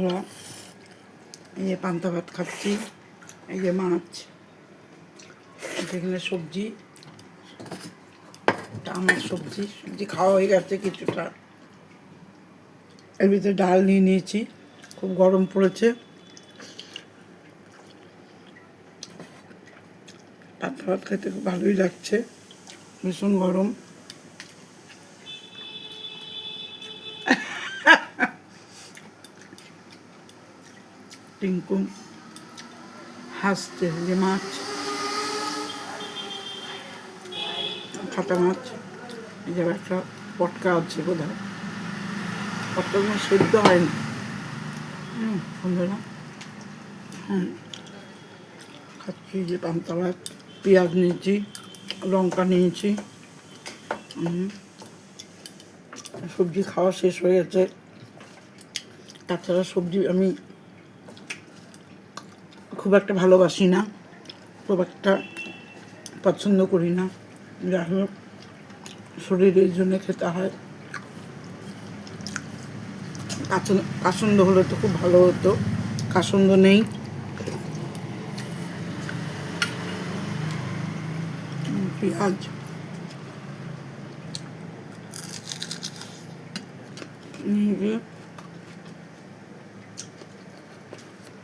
বন্ধুরা, এই যে পান্তা ভাত খাচ্ছি, এই যে মাছ, এখানে সবজি, আমার সবজি খাওয়া হয়ে গেছে কিছুটা। এর ভিতরে ডাল নিয়ে নিয়েছি, খুব গরম পড়েছে, পান্তা ভাত খেতে খুব ভালোই লাগছে, ভীষণ গরম। টিঙ্কু হাসছে, যে মাছ, কাটা মাছ, এই যে একটা পটকা আছে বোধ হয়, পটকা কোনো সেদ্ধ হয় না। বন্ধুরা, খাচ্ছি যে পান্তা ভাত, পেঁয়াজ নিয়েছি, লঙ্কা নিয়েছি, সবজি খাওয়া শেষ হয়ে গেছে। তাছাড়া সবজি আমি খুব একটা ভালোবাসি না, খুব একটা পছন্দ করি না, যাই হোক শরীরের জন্য খেতে হয়। কাসন্দ হলে তো খুব ভালো হতো, কাসন্দ নেই। পেঁয়াজ,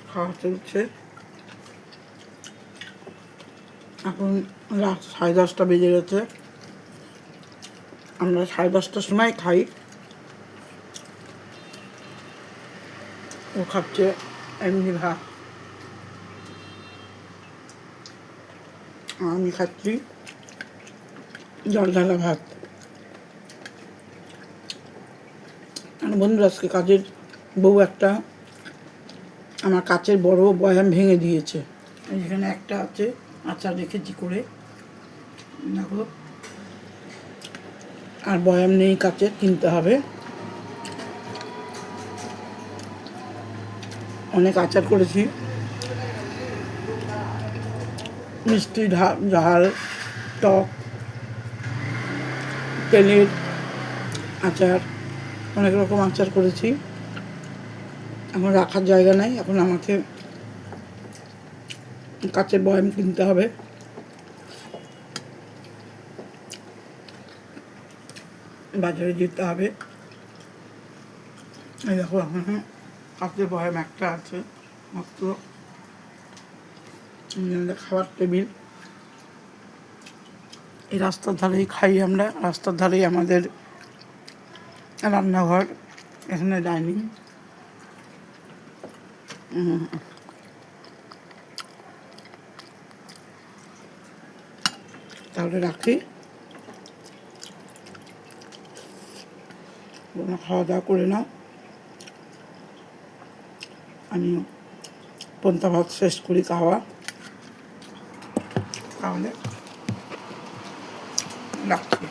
খাওয়া চলছে। এখন রাত 10:30 বেজে গেছে, আমরা 10:30টার সময় খাই। ও খাচ্ছে এমনি ভাত, আমি খাচ্ছি জল ঢালা ভাত। বন্ধুরা, আজকে কাজের বউ একটা আমার কাচের বড় বয়াম ভেঙে দিয়েছে। এখানে একটা আছে, আচার রেখেছি করে, দেখো। আর বয়াম নেই কাচের, কিনতে হবে। অনেক আচার করেছি, মিষ্টি, ঝাল, টক, তেলের আচার, অনেক রকম আচার করেছি। এখন রাখার জায়গা নাই, এখন আমাকে কাচের বয়াম কিনতে হবে। বাজারে যেতে হবে। এই দেখো, এখন কাচের বয়াম একটা আছে মাত্র। খাবার টেবিল, এই রাস্তার ধারেই খাই আমরা, রাস্তার ধারেই আমাদের রান্নাঘর, এখানে ডাইনিং। তাহলে রাখি, খাওয়া দাওয়া করে নাও, আমি পান্তা ভাত শেষ করি খাওয়া, তাহলে রাখছি।